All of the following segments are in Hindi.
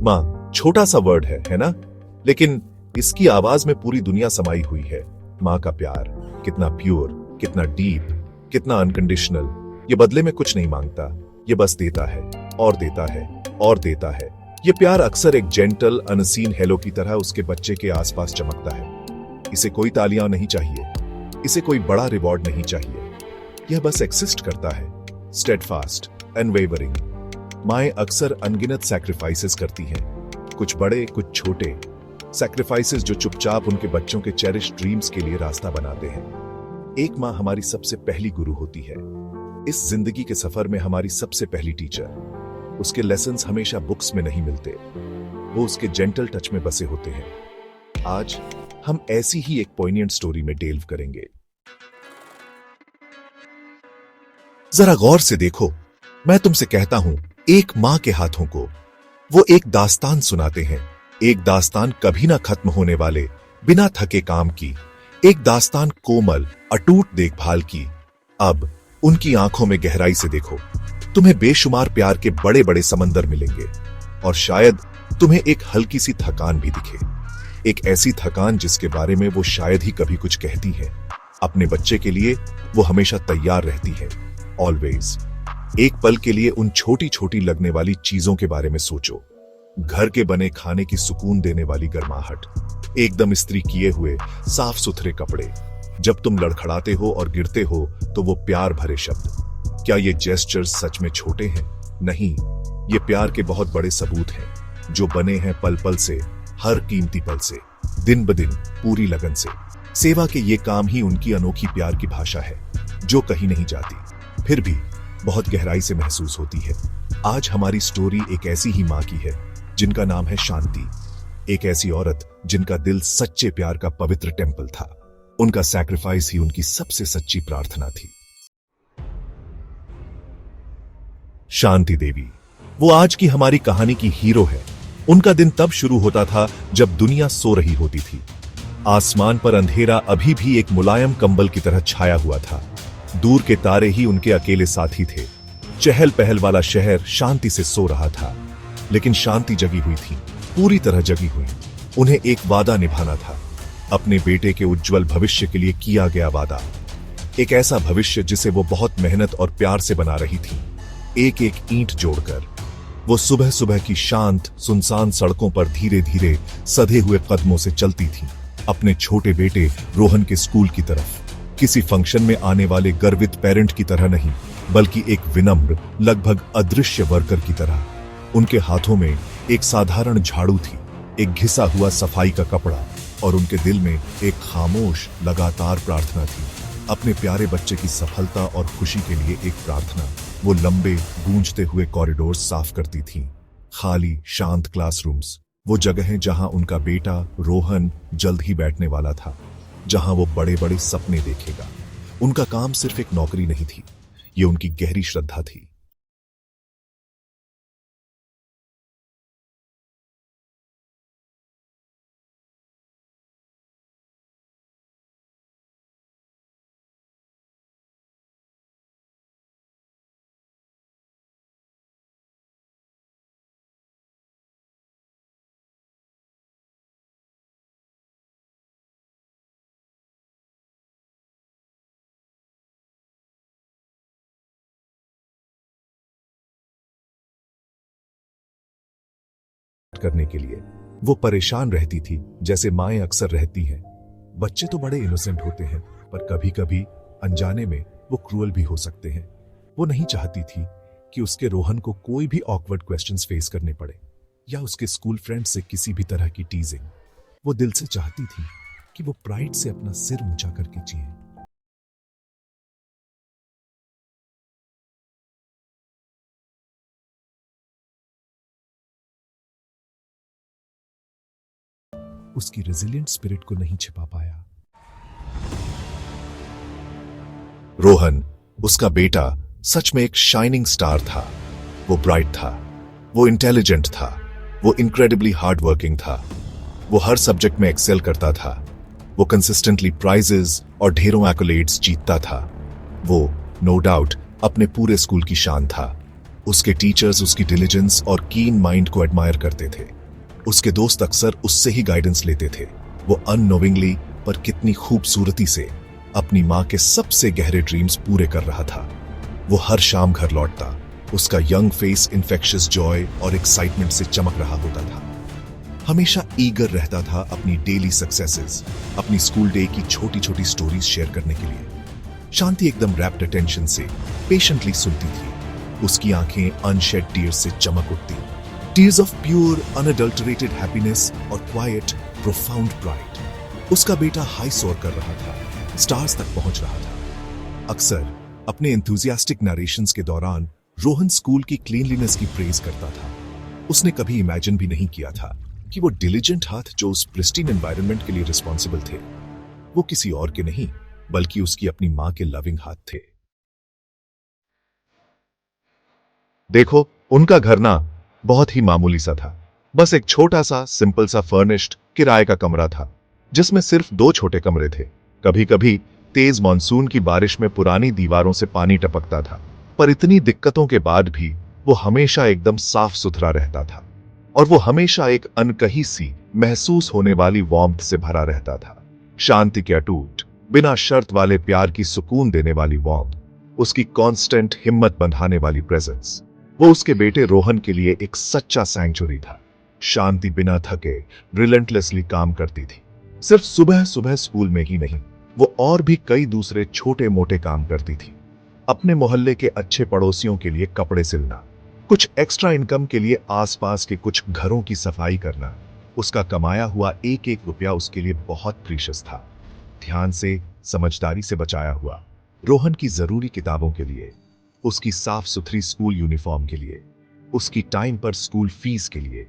माँ छोटा सा वर्ड है ना? लेकिन इसकी आवाज में पूरी दुनिया समाई हुई है। माँ का प्यार कितना प्योर, कितना डीप, कितना अनकंडीशनल। ये बदले में कुछ नहीं मांगता, ये बस देता है और देता है और देता है। ये प्यार अक्सर एक जेंटल अनसीन हेलो की तरह उसके बच्चे के आसपास चमकता है। इसे कोई तालियां नहीं चाहिए, इसे कोई बड़ा रिवॉर्ड नहीं चाहिए। यह बस एक्सिस्ट करता है, स्टेडफास्ट, अनवेवरिंग। माएं अक्सर अनगिनत सैक्रिफाइसेस करती हैं, कुछ बड़े कुछ छोटे सैक्रिफाइसेस जो चुपचाप उनके बच्चों के चेरिश ड्रीम्स के लिए रास्ता बनाते हैं। एक माँ हमारी सबसे पहली गुरु होती है। इस जिंदगी के सफर में हमारी सबसे पहली टीचर। उसके लेसन्स हमेशा बुक्स में नहीं मिलते, वो उसके जेंटल टच में बसे होते हैं। आज हम ऐसी ही एक पॉइनिएंट स्टोरी में डेल्व करेंगे। जरा गौर से देखो, मैं तुमसे कहता हूं, एक मां के हाथों को वो एक दास्तान सुनाते हैं। एक दास्तान कभी ना खत्म होने वाले, बिना थके काम की। एक दास्तान कोमल, अटूट देखभाल की। अब उनकी आंखों में गहराई से देखो, तुम्हें बेशुमार प्यार के बड़े बड़े समंदर मिलेंगे और शायद तुम्हें एक हल्की सी थकान भी दिखे। एक ऐसी थकान जिसके बारे में वो शायद ही कभी कुछ कहती है। अपने बच्चे के लिए वो हमेशा तैयार रहती है, ऑलवेज। एक पल के लिए उन छोटी छोटी लगने वाली चीजों के बारे में सोचो। घर के बने खाने की सुकून देने वाली गर्माहट, एकदम इस्त्री किए हुए साफ सुथरे कपड़े। जब तुम लड़खड़ाते हो और गिरते हो तो वो प्यार भरे शब्द। क्या ये जेस्चर्स सच में छोटे हैं? नहीं, ये प्यार के बहुत बड़े सबूत हैं, जो बने हैं पल पल से, हर कीमती पल से, दिन ब दिन, पूरी लगन से। सेवा के ये काम ही उनकी अनोखी प्यार की भाषा है, जो कहीं नहीं जाती, फिर भी बहुत गहराई से महसूस होती है। आज हमारी स्टोरी एक ऐसी ही माँ की है जिनका नाम है शांति। एक ऐसी औरत जिनका दिल सच्चे प्यार का पवित्र टेंपल था। उनका सैक्रिफाइस ही उनकी सबसे सच्ची प्रार्थना थी। शांति देवी, वो आज की हमारी कहानी की हीरो है। उनका दिन तब शुरू होता था जब दुनिया सो रही होती थी। आसमान पर अंधेरा अभी भी एक मुलायम कंबल की तरह छाया हुआ था। दूर के तारे ही उनके अकेले साथी थे। चहल पहल वाला शहर शांति से सो रहा था, लेकिन शांति जगी हुई थी, पूरी तरह जगी हुई। उन्हें एक वादा निभाना था, अपने बेटे के उज्जवल भविष्य के लिए किया गया वादा। एक ऐसा भविष्य जिसे वो बहुत मेहनत और प्यार से बना रही थी, एक एक ईंट जोड़कर। वो सुबह सुबह की शांत सुनसान सड़कों पर धीरे धीरे सधे हुए कदमों से चलती थी, अपने छोटे बेटे रोहन के स्कूल की तरफ। किसी फंक्शन में आने वाले गर्वित पेरेंट की तरह नहीं, बल्कि एक विनम्र, लगभग अदृश्य वर्कर की तरह। उनके हाथों में एक साधारण झाड़ू थी, एक घिसा हुआ सफाई का कपड़ा, और उनके दिल में एक खामोश लगातार प्रार्थना थी, अपने प्यारे बच्चे की सफलता और खुशी के लिए एक प्रार्थना। वो लंबे गूंजते हुए कॉरिडोर साफ करती थीं, खाली शांत क्लासरूम्स, वो जगहें जहां उनका बेटा रोहन जल्द ही बैठने वाला था, जहां वो बड़े बड़े सपने देखेगा। उनका काम सिर्फ एक नौकरी नहीं थी, ये उनकी गहरी श्रद्धा थी। करने के लिए वो परेशान रहती थी, जैसे माएं अक्सर रहती हैं। बच्चे तो बड़े इनोसेंट होते हैं, पर कभी कभी अनजाने में वो क्रूअल भी हो सकते हैं। वो नहीं चाहती थी कि उसके रोहन को कोई भी ऑकवर्ड क्वेश्चंस फेस करने पड़े, या उसके स्कूल फ्रेंड से किसी भी तरह की टीजिंग। वो दिल से चाहती थी कि वो प्राइड से अपना सिर ऊंचा करके जिए। उसकी रेजिलिएंट स्पिरिट को नहीं छिपा पाया। रोहन, उसका बेटा, सच में एक शाइनिंग स्टार था। वो ब्राइट था, वो इंटेलिजेंट था, वो इनक्रेडिबली हार्ड वर्किंग था। वो हर सब्जेक्ट में एक्सेल करता था। वो कंसिस्टेंटली प्राइजेस और ढेरों एक्कोलेड्स जीतता था। वो नो डाउट अपने पूरे स्कूल की शान था। उसके टीचर्स उसकी डिलिजेंस और कीन माइंड को एडमायर करते थे। उसके दोस्त अक्सर उससे ही गाइडेंस लेते थे। वो अननोविंगली पर कितनी खूबसूरती से अपनी माँ के सबसे गहरे ड्रीम्स पूरे कर रहा था। वो हर शाम घर लौटता, उसका यंग फेस इन्फेक्शियस जॉय और एक्साइटमेंट से चमक रहा होता था। हमेशा ईगर रहता था अपनी डेली सक्सेसेस, अपनी स्कूल डे की छोटी छोटी स्टोरीज शेयर करने के लिए। शांति एकदम रैप्ट अटेंशन से पेशेंटली सुनती थी। उसकी आंखें अनशेड टीयर्स से चमक उठती, tears of pure unadulterated happiness और क्वाइट प्रोफाउंड प्राइड। उसका बेटा हाई सोर कर रहा था, स्टार्स तक पहुंच रहा था। अक्सर अपने एंथुजियास्टिक नरेशंस के दौरान रोहन स्कूल की क्लीनलीनेस की प्रेज करता था। उसने कभी इमेजिन भी नहीं किया था कि वो डिलिजेंट हाथ जो उस प्रिस्टीन एनवायरनमेंट के लिए रिस्पॉन्सिबल थे, वो किसी और के नहीं बल्कि उसकी अपनी मां के लविंग हाथ थे। देखो, उनका घर ना बहुत ही मामूली सा था। बस एक छोटा सा सिंपल सा फर्निश्ड किराए का कमरा था, जिसमें सिर्फ 2 छोटे कमरे थे। कभी कभी तेज मानसून की बारिश में पुरानी दीवारों से पानी टपकता था, पर इतनी दिक्कतों के बाद भी वो हमेशा एकदम साफ सुथरा रहता था। और वो हमेशा एक अनकही सी महसूस होने वाली वार्मथ से भरा रहता था। शांति के अटूट बिना शर्त वाले प्यार की सुकून देने वाली वार्मथ, उसकी कांस्टेंट हिम्मत बंधाने वाली प्रेजेंस, वो उसके बेटे रोहन के लिए एक सच्चा सैंक्चुरी था। शांति बिना थके रिलेंटलेसली काम करती थी। सिर्फ सुबह सुबह स्कूल में ही नहीं, वो और भी कई दूसरे छोटे मोटे काम करती थी। अपने मोहल्ले के अच्छे पड़ोसियों के लिए कपड़े सिलना, कुछ एक्स्ट्रा इनकम के लिए आसपास के कुछ घरों की सफाई करना। उसका कमाया हुआ एक एक रुपया उसके लिए बहुत प्रीशियस था। ध्यान से, समझदारी से बचाया हुआ। रोहन की जरूरी किताबों के लिए, उसकी साफ सुथरी स्कूल यूनिफॉर्म के लिए, उसकी टाइम पर स्कूल फीस के लिए,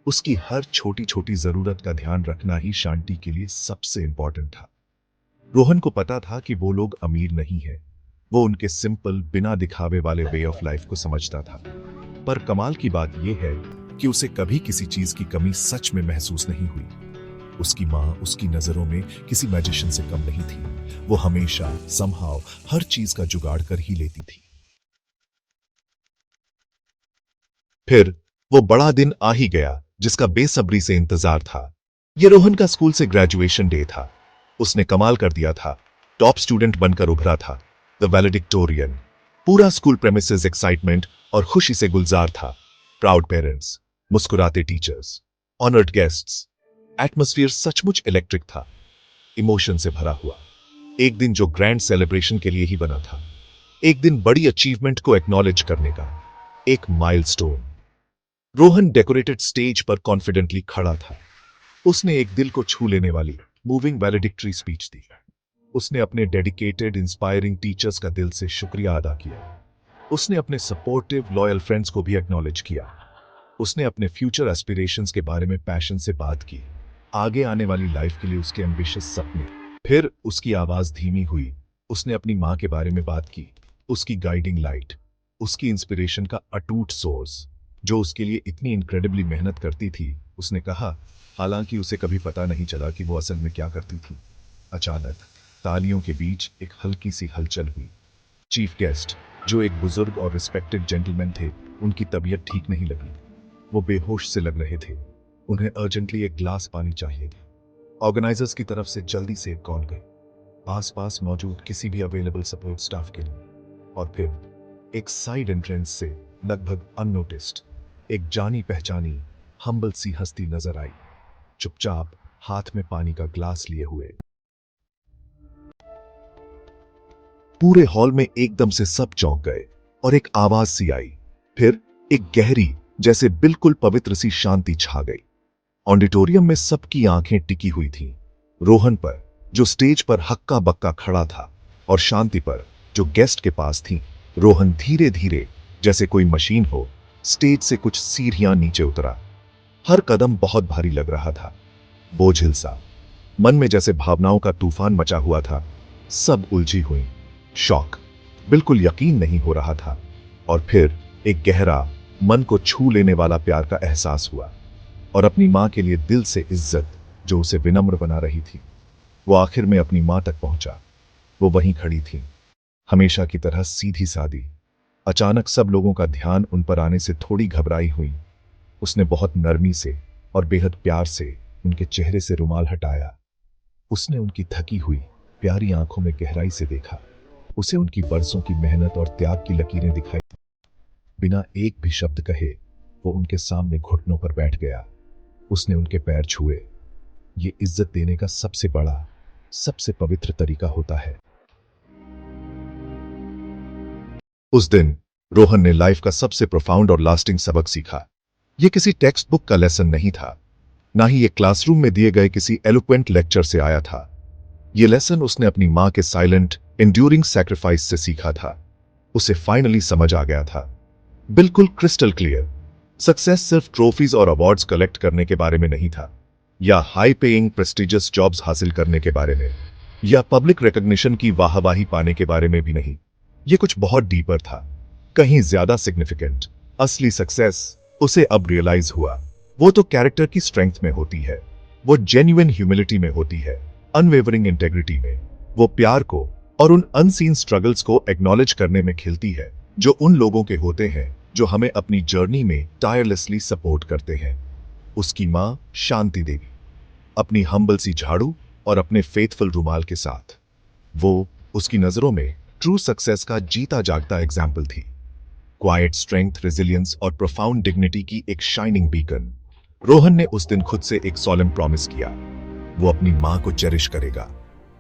उसकी हर छोटी छोटी जरूरत का ध्यान रखना ही शांति के लिए सबसे इंपॉर्टेंट था। रोहन को पता था कि वो लोग अमीर नहीं है, वो उनके सिंपल बिना दिखावे वाले वे ऑफ लाइफ को समझता था। पर कमाल की बात यह है कि उसे कभी किसी चीज की कमी सच में महसूस नहीं हुई। उसकी मां उसकी नजरों में किसी मैजिशियन से कम नहीं थी। वो हमेशा समहाउ हर चीज का जुगाड़ कर ही लेती थी। फिर वो बड़ा दिन आ ही गया जिसका बेसब्री से इंतजार था। ये रोहन का स्कूल से ग्रेजुएशन डे था। उसने कमाल कर दिया था, टॉप स्टूडेंट बनकर उभरा था, द वैलेडिक्टोरियन। पूरा स्कूल प्रेमिसेस एक्साइटमेंट और खुशी से गुलजार था। प्राउड पेरेंट्स, मुस्कुराते टीचर्स, ऑनर्ड गेस्ट्स। एटमॉस्फेयर सचमुच इलेक्ट्रिक था, इमोशन से भरा हुआ। एक दिन जो ग्रैंड सेलिब्रेशन के लिए ही बना था, एक दिन बड़ी अचीवमेंट को एक्नॉलेज करने का, एक माइलस्टोन। रोहन डेकोरेटेड स्टेज पर कॉन्फिडेंटली खड़ा था। उसने एक दिल को छू लेने वाली मूविंग वैलेडिक्टरी स्पीच दी। उसने अपने डेडिकेटेड इंस्पायरिंग टीचर्स का दिल से शुक्रिया अदा किया। उसने अपने सपोर्टिव लॉयल फ्रेंड्स को भी एक्नॉलेज किया। उसने अपने फ्यूचर एस्पिरेशंस के बारे में पैशन से बात की, आगे आने वाली लाइफ के लिए उसके एम्बिशियस सपने। फिर उसकी आवाज धीमी हुई। उसने अपनी मां के बारे में बात की, उसकी गाइडिंग लाइट, उसकी इंस्पिरेशन का अटूट सोर्स, जो उसके लिए इतनी इनक्रेडिबली मेहनत करती थी। उसने कहा, हालांकि उसे कभी पता नहीं चला कि वो असल में क्या करती थी। अचानक तालियों के बीच एक हल्की सी हलचल हुई। चीफ गेस्ट, जो एक बुजुर्ग और रिस्पेक्टेड जेंटलमैन थे, उनकी तबीयत ठीक नहीं लगी। वो बेहोश से लग रहे थे। उन्हें अर्जेंटली एक ग्लास पानी चाहिए था। ऑर्गेनाइजर्स की तरफ से जल्दी से एक कॉल गई, आसपास मौजूद किसी भी अवेलेबल सपोर्ट स्टाफ के लिए। और फिर एक साइड एंट्रेंस से लगभग अननोटिस्ड एक जानी पहचानी हम्बल सी हस्ती नजर आई, चुपचाप हाथ में पानी का ग्लास लिए हुए। पूरे हॉल में एकदम से सब चौंक गए और एक आवाज सी आई। फिर एक गहरी, जैसे बिल्कुल पवित्र सी शांति छा गई। ऑडिटोरियम में सबकी आंखें टिकी हुई थीं। रोहन पर, जो स्टेज पर हक्का बक्का खड़ा था, और शांति पर, जो गेस्ट के पास थी। रोहन धीरे धीरे, जैसे कोई मशीन हो, स्टेज से कुछ सीढ़ियां नीचे उतरा। हर कदम बहुत भारी लग रहा था, बोझिल सा। मन में जैसे भावनाओं का तूफान मचा हुआ था। सब उलझी हुई, शॉक, बिल्कुल यकीन नहीं हो रहा था। और फिर एक गहरा, मन को छू लेने वाला प्यार का एहसास हुआ। और अपनी मां के लिए दिल से इज्जत, जो उसे विनम्र बना रही थी। वो आखिर में अपनी मां तक पहुंचा। वो वहीं खड़ी थी, हमेशा की तरह सीधी सादी, अचानक सब लोगों का ध्यान उन पर आने से थोड़ी घबराई हुई। उसने बहुत नरमी से और बेहद प्यार से उनके चेहरे से रुमाल हटाया। उसने उनकी थकी हुई प्यारी आंखों में गहराई से देखा। उसे उनकी बरसों की मेहनत और त्याग की लकीरें दिखाई। बिना एक भी शब्द कहे वो उनके सामने घुटनों पर बैठ गया। उसने उनके पैर छुए। ये इज्जत देने का सबसे बड़ा, सबसे पवित्र तरीका होता है। उस दिन रोहन ने लाइफ का सबसे प्रोफाउंड और लास्टिंग सबक सीखा। यह किसी टेक्स्ट बुक का लेसन नहीं था, ना ही ये क्लासरूम में दिए गए किसी एलोक्वेंट लेक्चर से आया था। यह लेसन उसने अपनी मां के साइलेंट एंड्यूरिंग सैक्रिफाइस से सीखा था। उसे फाइनली समझ आ गया था, बिल्कुल क्रिस्टल क्लियर। सक्सेस सिर्फ ट्रॉफीज और अवार्ड्स कलेक्ट करने के बारे में नहीं था, या हाई पेइंग प्रेस्टिजियस जॉब्स हासिल करने के बारे में, या पब्लिक रिकॉग्निशन की वाहवाही पाने के बारे में भी नहीं। यह कुछ बहुत डीपर था, कहीं ज्यादा सिग्निफिकेंट। असली सक्सेस, उसे अब रियलाइज हुआ, वो तो कैरेक्टर की स्ट्रेंथ में होती है, वो जेन्युइन ह्यूमिलिटी में होती है, अनवेवरिंग इंटेग्रिटी में। वो प्यार को और उन अनसीन स्ट्रगल्स को एक्नॉलेज करने में खिलती है, जो उन लोगों के होते हैं जो हमें अपनी जर्नी में टायरलेसली सपोर्ट करते हैं। उसकी मां शांति देवी, अपनी हम्बल सी झाड़ू और अपने फेथफुल रुमाल के साथ, वो उसकी नजरों में ट्रू सक्सेस का जीता जागता एग्जाम्पल थी। क्वाइट स्ट्रेंथ, रेजिलियंस और प्रोफाउंड डिग्निटी की एक शाइनिंग बीकन। रोहन ने उस दिन खुद से एक सॉलम प्रॉमिस किया, वो अपनी मां को चेरिश करेगा,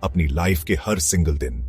अपनी लाइफ के हर सिंगल दिन।